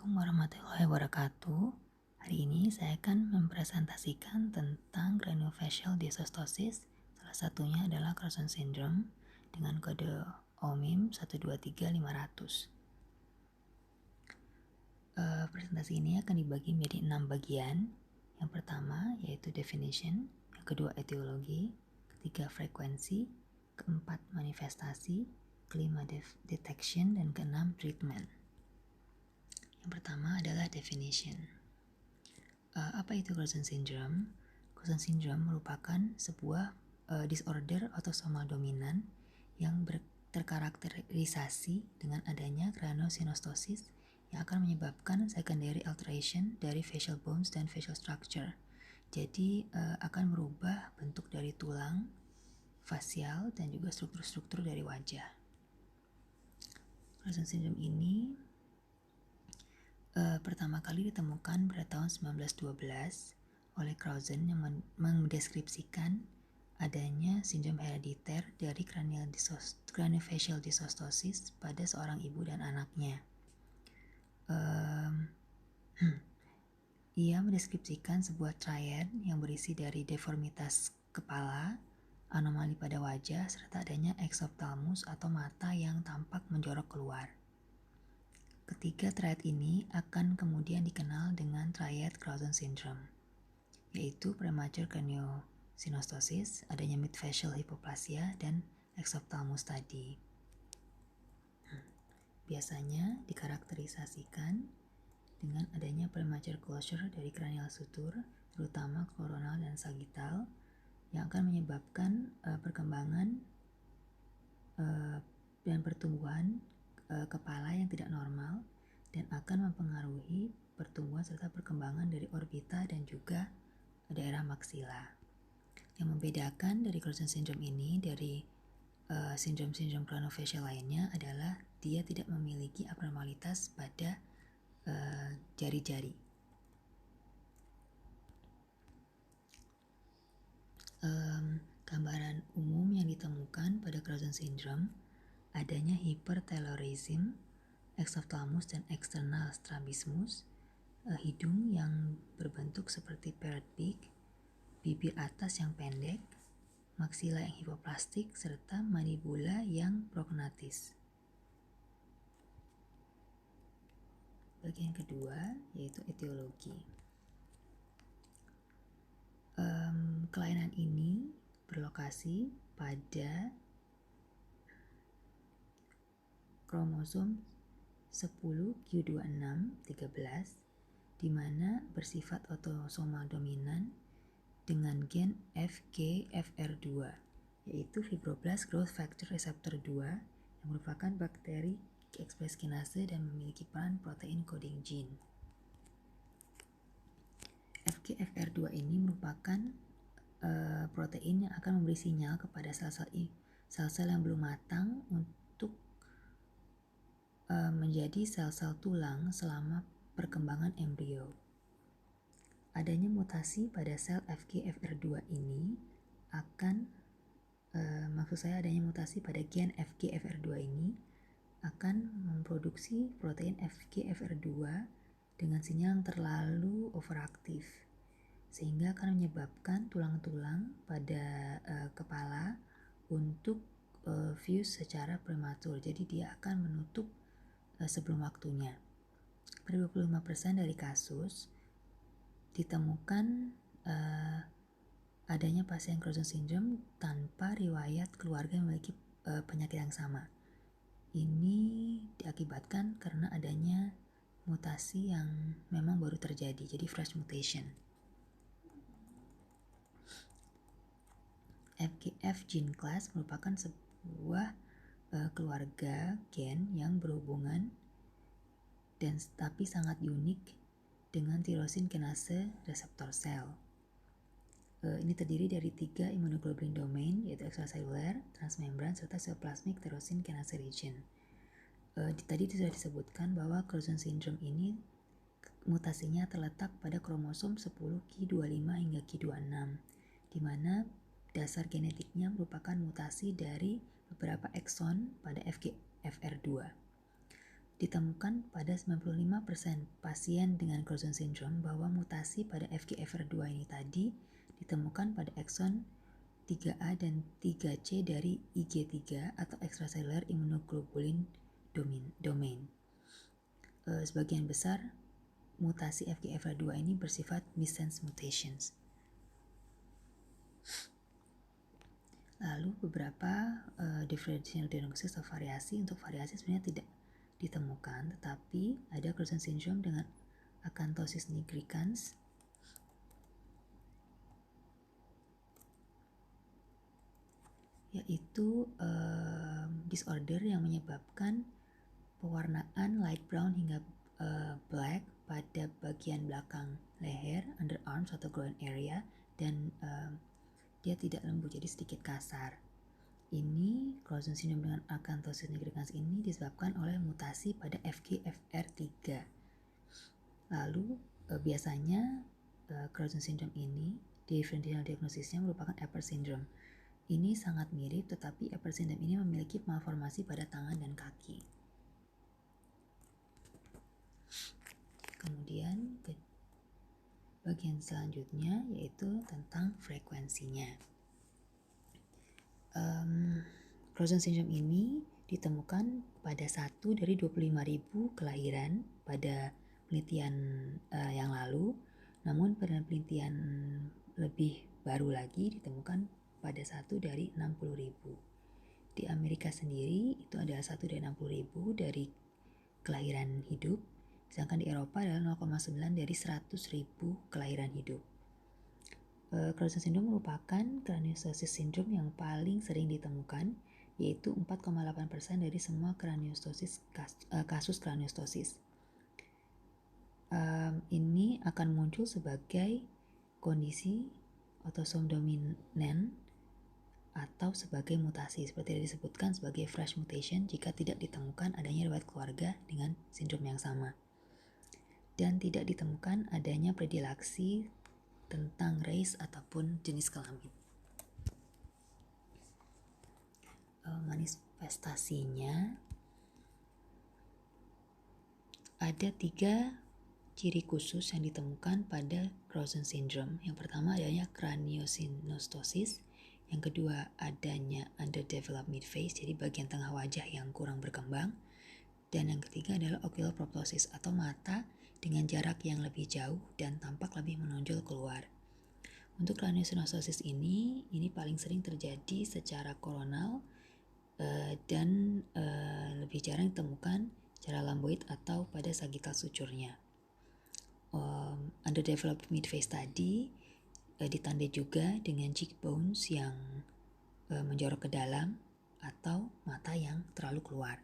Assalamualaikum warahmatullahi wabarakatuh. Hari ini saya akan mempresentasikan tentang craniofacial dysostosis. Salah satunya adalah Carlson syndrome dengan kode OMIM 123500. Presentasi ini akan dibagi menjadi 6 bagian. Yang pertama yaitu definition, yang kedua etiologi, ketiga frekuensi, keempat manifestasi, kelima detection, dan keenam treatment. Yang pertama adalah definition. Apa itu Carlson syndrome? Carlson syndrome merupakan sebuah disorder autosomal dominan yang terkarakterisasi dengan adanya craniosynostosis yang akan menyebabkan secondary alteration dari facial bones dan facial structure. Jadi akan merubah bentuk dari tulang, fasial, dan juga struktur-struktur dari wajah. Carlson syndrome ini pertama kali ditemukan pada tahun 1912 oleh Clausen yang mendeskripsikan adanya sindrom herediter dari craniofacial dysostosis pada seorang ibu dan anaknya. Ia mendeskripsikan sebuah triad yang berisi dari deformitas kepala, anomali pada wajah, serta adanya exophthalmos atau mata yang tampak menjorok keluar. Ketiga triad ini akan kemudian dikenal dengan triad Clausen syndrome, yaitu premature craniosynostosis, adanya midfacial hypoplasia, dan exophthalmos tadi. Biasanya dikarakterisasikan dengan adanya premature closure dari cranial suture, terutama coronal dan sagittal, yang akan menyebabkan perkembangan dan pertumbuhan kepala yang tidak normal dan akan mempengaruhi pertumbuhan serta perkembangan dari orbita dan juga daerah maksila. Yang membedakan dari Carlson syndrome ini dari sindrom-sindrom craniofacial lainnya adalah dia tidak memiliki abnormalitas pada jari-jari. Gambaran umum yang ditemukan pada Carlson syndrome adanya hypertelorism, exophthalmos dan external strabismus, hidung yang berbentuk seperti parrot beak, bibir atas yang pendek, maksila yang hipoplastik, serta mandibula yang prognatis. Bagian kedua yaitu etiologi. Kelainan ini berlokasi pada kromosom 10q26-13 di mana bersifat autosomal dominan dengan gen FGFR2 yaitu fibroblast growth factor receptor 2 yang merupakan bakteri express kinase dan memiliki peran protein coding gene. FGFR2 ini merupakan protein yang akan memberi sinyal kepada sel-sel yang belum matang untuk menjadi sel-sel tulang selama perkembangan embrio. Adanya mutasi pada sel FGFR2 ini adanya mutasi pada gen FGFR2 ini akan memproduksi protein FGFR2 dengan sinyal yang terlalu overaktif, sehingga akan menyebabkan tulang-tulang pada kepala untuk fuse secara prematur. Jadi dia akan menutup sebelum waktunya. Pada 25% dari kasus ditemukan adanya pasien Carlson syndrome tanpa riwayat keluarga yang memiliki penyakit yang sama. Ini diakibatkan karena adanya mutasi yang memang baru terjadi, jadi fresh mutation. FGF gene class merupakan sebuah keluarga gen yang berhubungan dan tapi sangat unik dengan tirosin kinase reseptor sel. Ini terdiri dari 3 immunoglobulin domain, yaitu extracellular, transmembran, serta cytoplasmic tirosin kinase region. Tadi sudah disebutkan bahwa Carlson syndrome ini mutasinya terletak pada kromosom 10q25 hingga q26, di mana dasar genetiknya merupakan mutasi dari beberapa ekson pada FGFR2. Ditemukan pada 95% pasien dengan Crouzon syndrome bahwa mutasi pada FGFR2 ini tadi ditemukan pada ekson 3A dan 3C dari IG3 atau extracellular immunoglobulin domain. Sebagian besar mutasi FGFR2 ini bersifat missense mutations. Lalu beberapa differential diagnosis atau variasi, untuk variasi sebenarnya tidak ditemukan, tetapi ada Crouzon syndrome dengan acanthosis nigricans, yaitu disorder yang menyebabkan pewarnaan light brown hingga black pada bagian belakang leher, underarms atau groin area, dan dia tidak lembut, jadi sedikit kasar. Ini Crouzon syndrome dengan acanthosis nigricans ini disebabkan oleh mutasi pada FGFR3. Lalu biasanya Crouzon syndrome ini differential diagnosisnya merupakan Eppers syndrome. Ini sangat mirip, tetapi Eppers syndrome ini memiliki malformasi pada tangan dan kaki. Kemudian ke bagian selanjutnya yaitu tentang frekuensinya. Crouzon syndrome ini ditemukan pada 1 dari 25.000 kelahiran pada penelitian yang lalu, namun pada penelitian lebih baru lagi ditemukan pada 1 dari 60.000. Di Amerika sendiri itu adalah 1 dari 60.000 dari kelahiran hidup, sedangkan di Eropa adalah 0,9 dari 100.000 kelahiran hidup. Crouzon syndrome merupakan craniostosis syndrome yang paling sering ditemukan, yaitu 4,8% dari semua kasus craniostosis. Ini akan muncul sebagai kondisi autosom dominant atau sebagai mutasi, seperti yang disebutkan sebagai fresh mutation jika tidak ditemukan adanya riwayat keluarga dengan sindrom yang sama. Dan tidak ditemukan adanya predileksi tentang race ataupun jenis kelamin. Manifestasinya ada 3 ciri khusus yang ditemukan pada Crouzon syndrome. Yang pertama adanya craniosynostosis, yang kedua adanya underdeveloped midface, jadi bagian tengah wajah yang kurang berkembang, dan yang ketiga adalah ocular proptosis atau mata dengan jarak yang lebih jauh dan tampak lebih menonjol keluar. Untuk craniosynostosis ini paling sering terjadi secara koronal dan lebih jarang ditemukan secara lamboid atau pada sagittal suturnya. Underdeveloped midface tadi ditandai juga dengan cheekbones yang menjorok ke dalam atau mata yang terlalu keluar.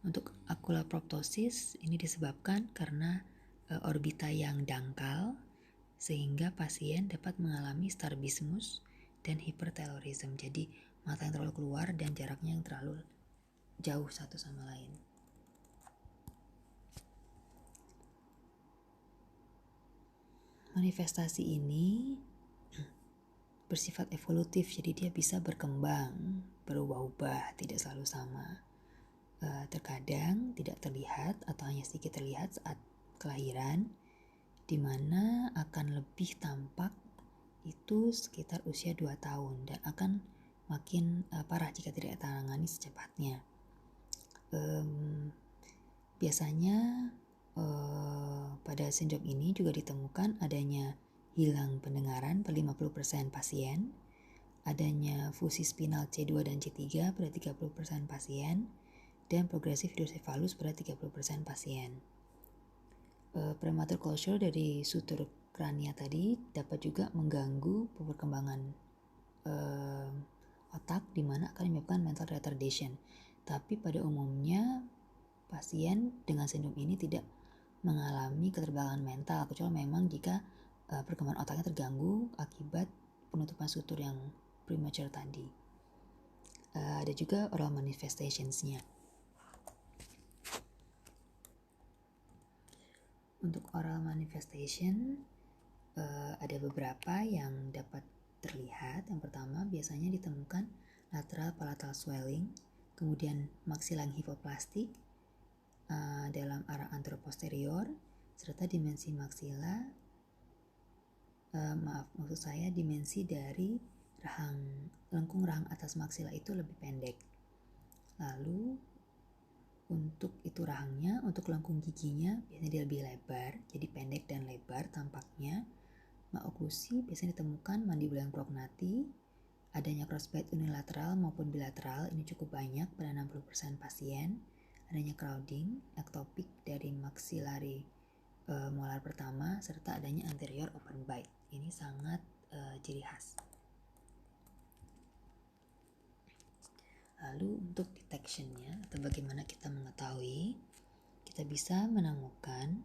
Untuk ocular proptosis ini disebabkan karena orbita yang dangkal sehingga pasien dapat mengalami strabismus dan hypertelorism. Jadi mata yang terlalu keluar dan jaraknya yang terlalu jauh satu sama lain. Manifestasi ini bersifat evolutif, jadi dia bisa berkembang, berubah-ubah, tidak selalu sama. Terkadang tidak terlihat atau hanya sedikit terlihat saat kelahiran, di mana akan lebih tampak itu sekitar usia 2 tahun dan akan makin parah jika tidak ditangani secepatnya. Biasanya pada sindrom ini juga ditemukan adanya hilang pendengaran pada 50% pasien, adanya fusi spinal C2 dan C3 pada 30% pasien, dan progresif hidrosefalus pada 30% pasien. Premature closure dari sutur krania tadi dapat juga mengganggu perkembangan otak, di mana akan menyebabkan mental retardation. Tapi pada umumnya pasien dengan sindrom ini tidak mengalami keterbelakangan mental, kecuali memang jika perkembangan otaknya terganggu akibat penutupan sutur yang premature tadi. Ada juga oral manifestationsnya. Untuk oral manifestation ada beberapa yang dapat terlihat. Yang pertama biasanya ditemukan lateral palatal swelling, kemudian maxilang hypoplastic, dalam arah anteroposterior serta dimensi maksila, maksud saya dimensi dari lengkung rahang atas maksila itu lebih pendek. Lalu untuk itu rahangnya, untuk lengkung giginya biasanya dia lebih lebar, jadi pendek dan lebar tampaknya. Maloklusi biasanya ditemukan mandibular prognati, adanya crossbite unilateral maupun bilateral, ini cukup banyak pada 60% pasien. Adanya crowding, ektopik dari maxillary molar pertama, serta adanya anterior open bite. Ini sangat ciri khas. Lalu untuk detection-nya atau bagaimana kita mengetahui, kita bisa menemukan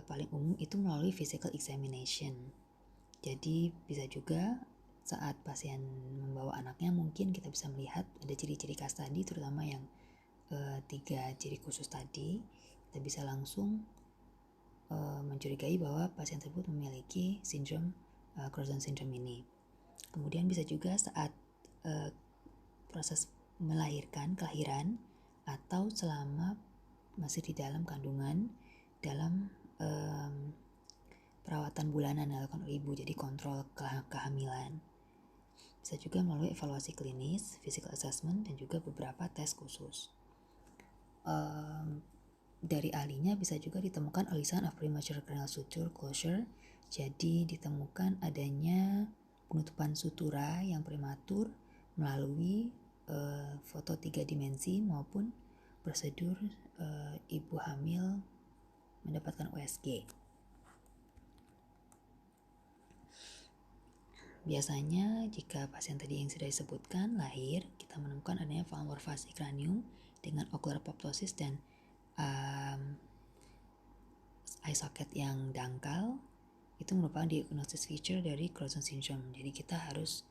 paling umum itu melalui physical examination. Jadi bisa juga saat pasien membawa anaknya mungkin kita bisa melihat ada ciri-ciri khas tadi, terutama yang 3 ciri khusus tadi. Kita bisa langsung mencurigai bahwa pasien tersebut memiliki sindrom Crouzon syndrome ini. Kemudian bisa juga saat proses kelahiran atau selama masih di dalam kandungan, dalam perawatan bulanan dilakukan oleh ibu, jadi kontrol kehamilan. Bisa juga melalui evaluasi klinis, physical assessment, dan juga beberapa tes khusus. Dari ahlinya bisa juga ditemukan early sign of premature cranial suture closure, jadi ditemukan adanya penutupan sutura yang prematur melalui foto 3 dimensi maupun prosedur ibu hamil mendapatkan USG. Biasanya jika pasien tadi yang sudah disebutkan lahir, kita menemukan adanya malformasi kranium dengan ocular apoptosis dan eye socket yang dangkal. Itu merupakan diagnosis feature dari Crouzon syndrome. Jadi kita harus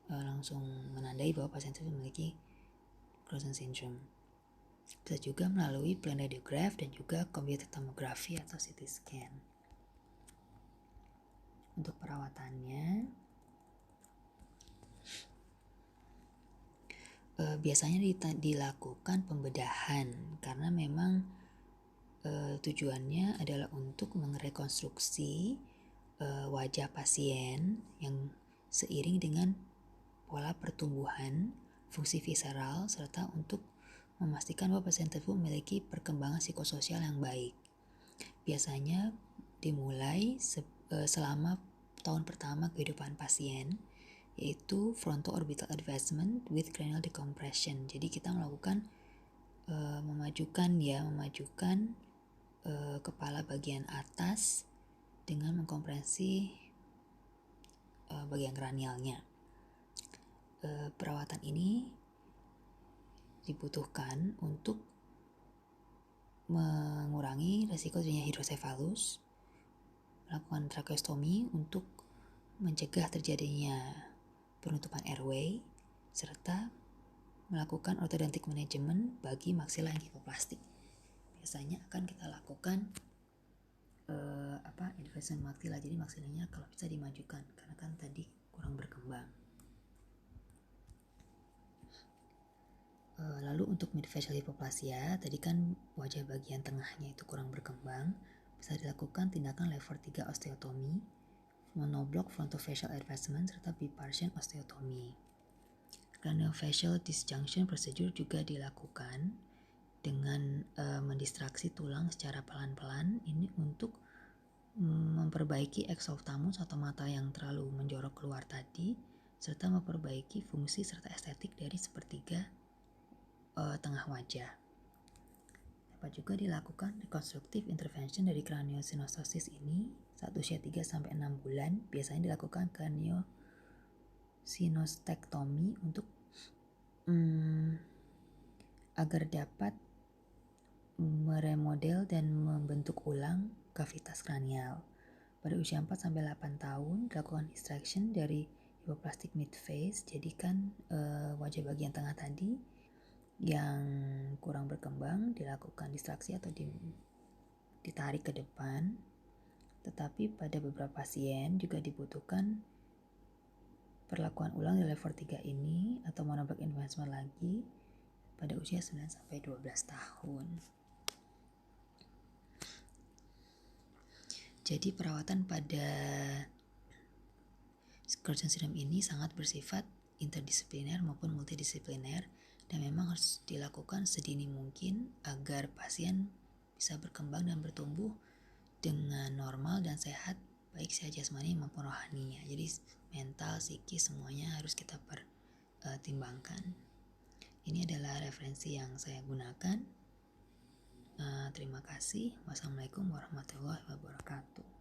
langsung menandai bahwa pasien itu memiliki Crouzon syndrome. Bisa juga melalui plain radiograph dan juga computed tomography atau CT scan. Untuk perawatannya, biasanya dilakukan pembedahan karena memang tujuannya adalah untuk merekonstruksi wajah pasien yang seiring dengan pola pertumbuhan, fungsi visceral, serta untuk memastikan bahwa pasien tersebut memiliki perkembangan psikososial yang baik. Biasanya dimulai selama tahun pertama kehidupan pasien, yaitu fronto-orbital advancement with cranial decompression. Jadi kita melakukan memajukan kepala bagian atas dengan mengkompresi bagian kranialnya. Perawatan ini dibutuhkan untuk mengurangi risiko terjadinya hidrosefalus, melakukan tracheostomi untuk mencegah terjadinya penutupan airway, serta melakukan orthodontic management bagi maksila yang hipoplastik. Biasanya akan kita lakukan investment maksila, jadi maksilanya kalau bisa dimajukan karena kan tadi kurang berkembang. Lalu untuk midfacial hypoplasia, tadi kan wajah bagian tengahnya itu kurang berkembang, bisa dilakukan tindakan level 3 osteotomi, monoblock frontofacial advancement, serta bipartisan osteotomi. Craniofacial disjunction procedure juga dilakukan dengan mendistraksi tulang secara pelan-pelan, ini untuk memperbaiki exophthalmos atau mata yang terlalu menjorok keluar tadi, serta memperbaiki fungsi serta estetik dari sepertiga tengah wajah. Dapat juga dilakukan reconstructive intervention dari craniosynostosis ini saat usia 3-6 bulan. Biasanya dilakukan craniosynostektomi untuk agar dapat meremodel dan membentuk ulang kavitas kranial. Pada usia 4-8 tahun dilakukan extraction dari hypoplastic midface, jadikan wajah bagian tengah tadi yang kurang berkembang dilakukan distraksi atau ditarik ke depan. Tetapi pada beberapa pasien juga dibutuhkan perlakuan ulang di level 3 ini atau monoblock advancement lagi pada usia 9-12 tahun. Jadi perawatan pada Sjögren's syndrome ini sangat bersifat interdisipliner maupun multidisipliner dan memang harus dilakukan sedini mungkin agar pasien bisa berkembang dan bertumbuh dengan normal dan sehat, baik secara jasmani maupun rohaninya. Jadi mental, psikis semuanya harus kita pertimbangkan. Ini adalah referensi yang saya gunakan. Terima kasih. Wassalamualaikum warahmatullahi wabarakatuh.